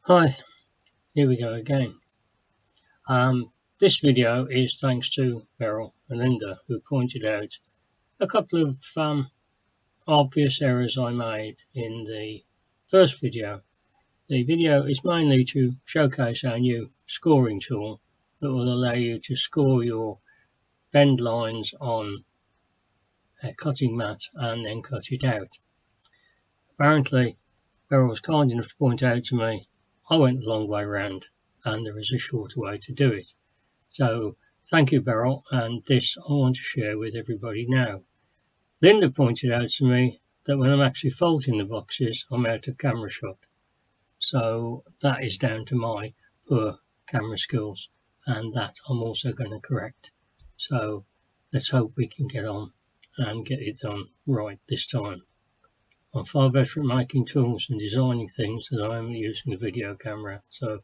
Hi, here we go again. This video is thanks to Beryl and Linda, who pointed out a couple of obvious errors I made in the first video. The video is mainly to showcase our new scoring tool that will allow you to score your bend lines on a cutting mat and then cut it out. Apparently, Beryl was kind enough to point out to me I went the long way round and there is a shorter way to do it. So thank you, Beryl, and this I want to share with everybody now. Linda pointed out to me that when I'm actually folding the boxes, I'm out of camera shot. So that is down to my poor camera skills, and that I'm also going to correct. So let's hope we can get on and get it done right this time. I'm far better at making tools and designing things than I am using a video camera, so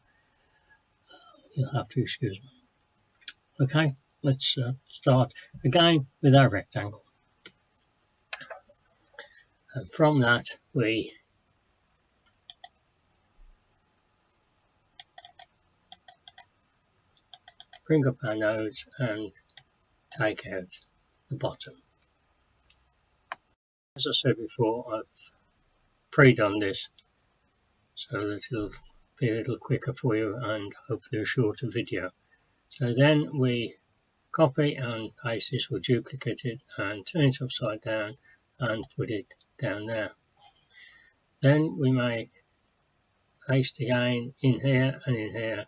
you'll have to excuse me. Okay, let's start again with our rectangle. And from that we bring up our nodes and take out the bottom. As I said before, I've pre-done this so that it'll be a little quicker for you and hopefully a shorter video. So then we copy and paste this, or duplicate it and turn it upside down and put it down there. Then we make paste again in here and in here,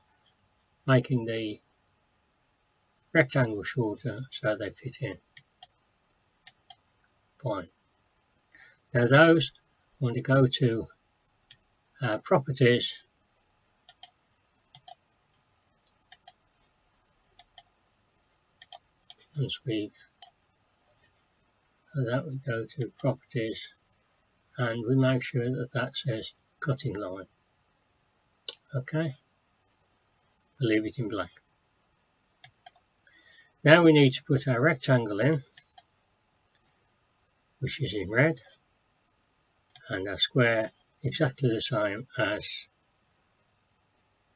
making the rectangle shorter so they fit in. Fine. Now those want to go to our properties, once we've that we go to properties and we make sure that that says cutting line. Okay, we'll leave it in black. Now we need to put our rectangle in, which is in red, and our square exactly the same as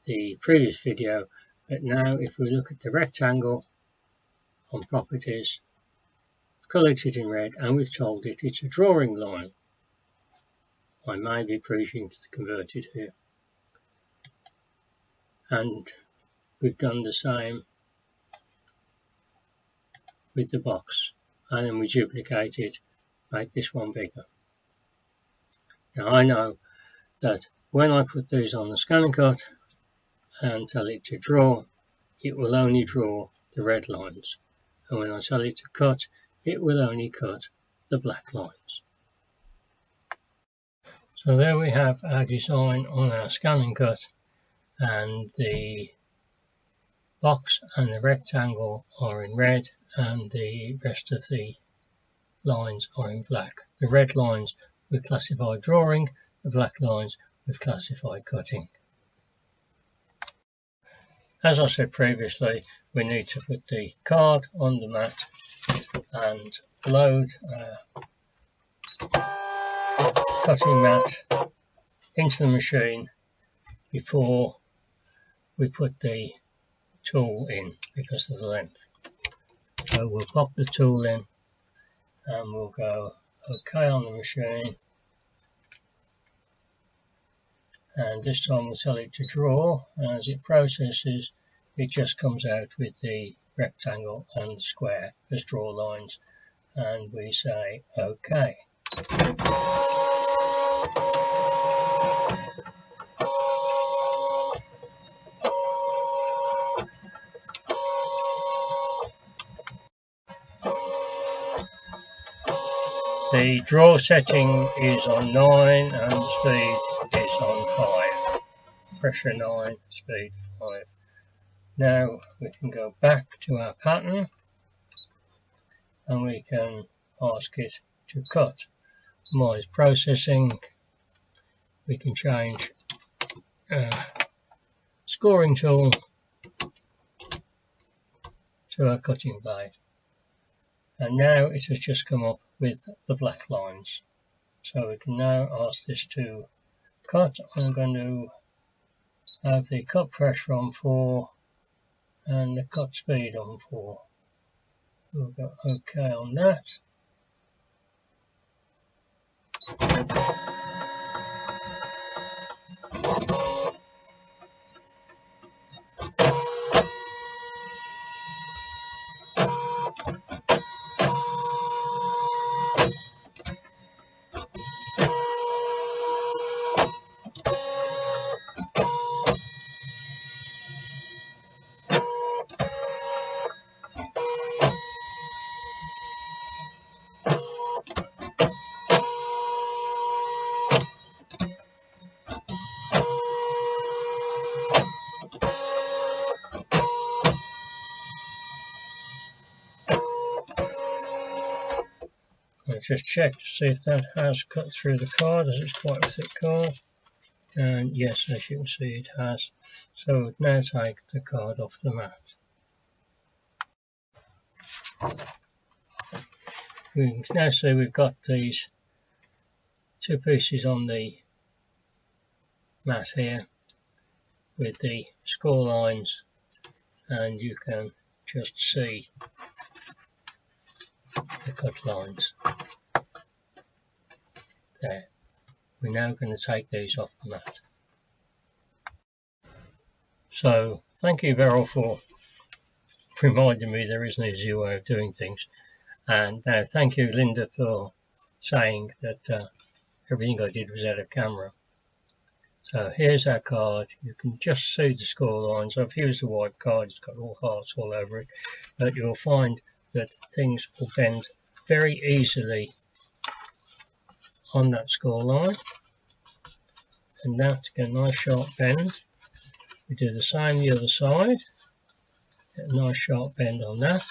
the previous video, but now if we look at the rectangle on properties, we've coloured it in red and we've told it it's a drawing line. I may be preaching to the converted here. And we've done the same with the box, and then we duplicate it, make this one bigger. Now I know that when I put these on the Scan and Cut and tell it to draw, it will only draw the red lines, and when I tell it to cut, it will only cut the black lines. So there we have our design on our Scan and Cut, and the box and the rectangle are in red and the rest of the lines are in black. The red lines we've classified drawing, the black lines we've classified cutting. As I said previously, we need to put the card on the mat and load cutting mat into the machine before we put the tool in because of the length. So we'll pop the tool in and we'll go OK on the machine, and this time we'll tell it to draw. As it processes, it just comes out with the rectangle and the square as draw lines, and we say OK. The draw setting is on 9 and speed is on 5. Pressure 9, speed 5. Now we can go back to our pattern and we can ask it to cut. While it's processing, we can change scoring tool to our cutting blade. And now it has just come up with the black lines. So we can now ask this to cut. I'm going to have the cut pressure on 4 and the cut speed on 4. We'll go OK on that. I'll just check to see if that has cut through the card, as it's quite a thick card. And yes, as you can see, it has. So we'll now take the card off the mat. We can now see we've got these 2 pieces on the mat here with the score lines, and you can just see the cut lines there. We're now going to take these off the mat. So thank you, Beryl, for reminding me there is an easier way of doing things, and thank you, Linda, for saying that everything I did was out of camera. So here's our card. You can just see the score lines. I've used a white card, it's got all hearts all over it, but you'll find that things will bend very easily on that score line, and that to get a nice sharp bend. We do the same the other side, get a nice sharp bend on that,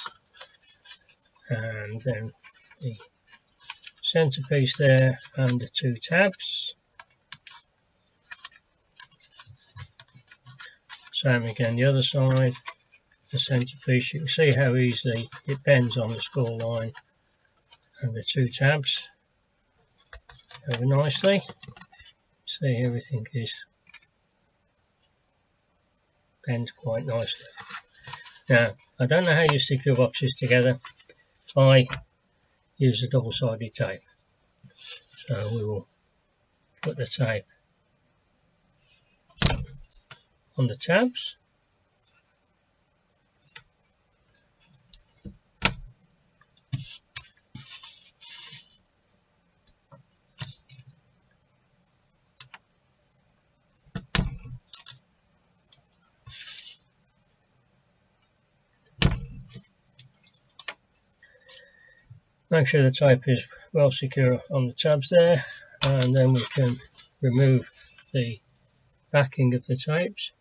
and then the centerpiece there and the 2 tabs. Same again the other side, the centerpiece. You can see how easily it bends on the score line and the 2 tabs over nicely. See, everything is bent quite nicely. Now, I don't know how you stick your boxes together. I use a double-sided tape. So we will put the tape on the tabs. Make sure the tape is well secure on the tabs there, and then we can remove the backing of the tapes.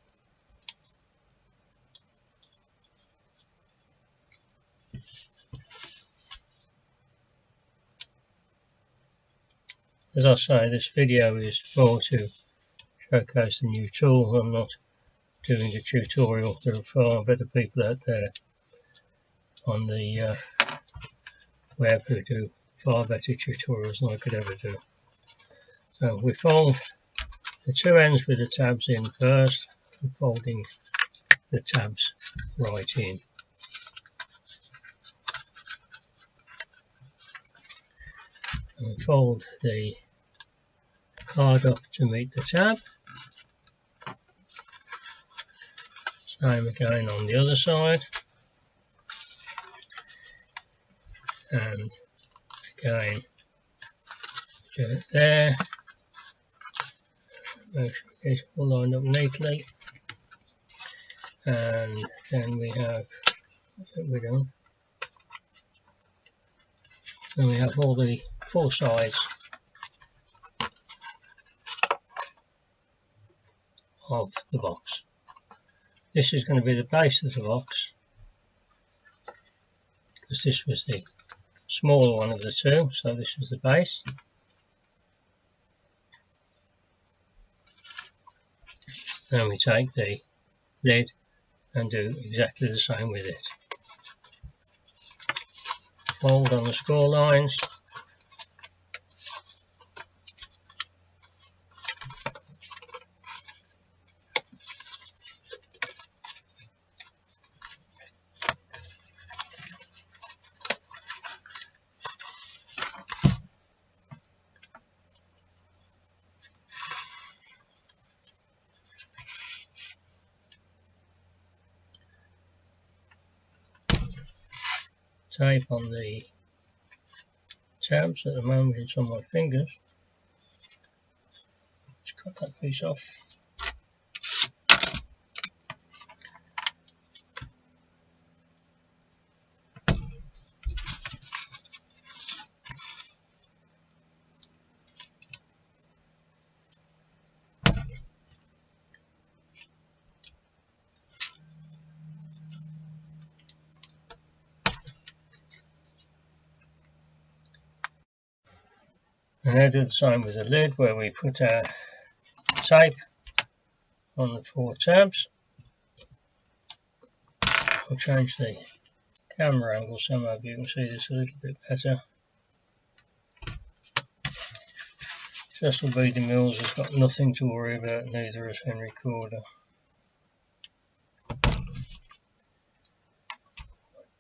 As I say, this video is more to showcase the new tool. I'm not doing a tutorial. There are far better people out there on the web who do far better tutorials than I could ever do. So we fold the 2 ends with the tabs in first, and folding the tabs right in. And fold the card up to meet the tab. Same again on the other side. And again, do it there. Make sure it's all lined up neatly. And then we have, we're done. Then we have all the 4 sides of the box. This is going to be the base of the box, because this was the smaller one of the 2, so this is the base. Then we take the lid and do exactly the same with it. Fold on the score lines. tape on the tabs. At the moment it's on my fingers. Let's cut that piece off. And I do the same with the lid, where we put our tape on the 4 tabs. I'll change the camera angle so maybe you can see this a little bit better. Cecil B. DeMille has got nothing to worry about, neither has Henry Corder.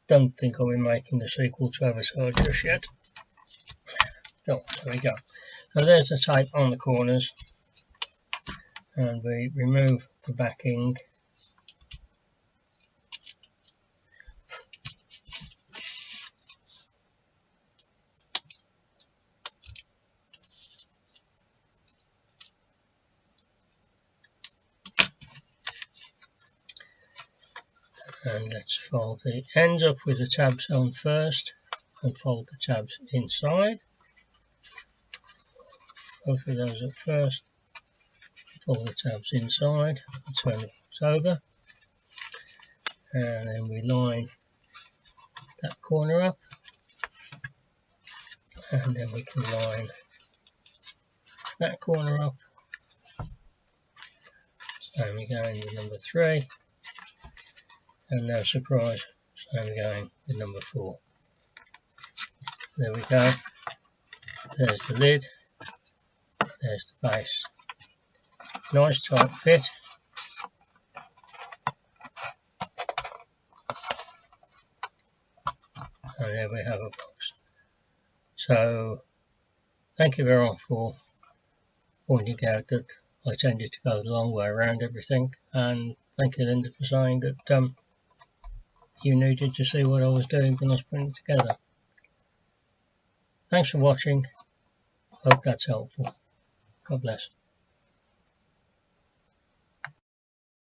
Don't think I'll be making the sequel to Avatar just yet. Oh, there we go. So there's the tape on the corners, and we remove the backing. And let's fold the ends up with the tabs on first and fold the tabs inside. Both of those up first, fold the tabs inside, turn it over, and then we line that corner up, and then we can line that corner up. Same again with number 3, and no surprise, same again with number 4. There we go. There's the lid. There's the base. Nice tight fit. And there we have a box. So thank you Verron for pointing out that I tended to go the long way around everything, and thank you Linda for saying that you needed to see what I was doing when I was putting it together. Thanks for watching. Hope that's helpful. God bless.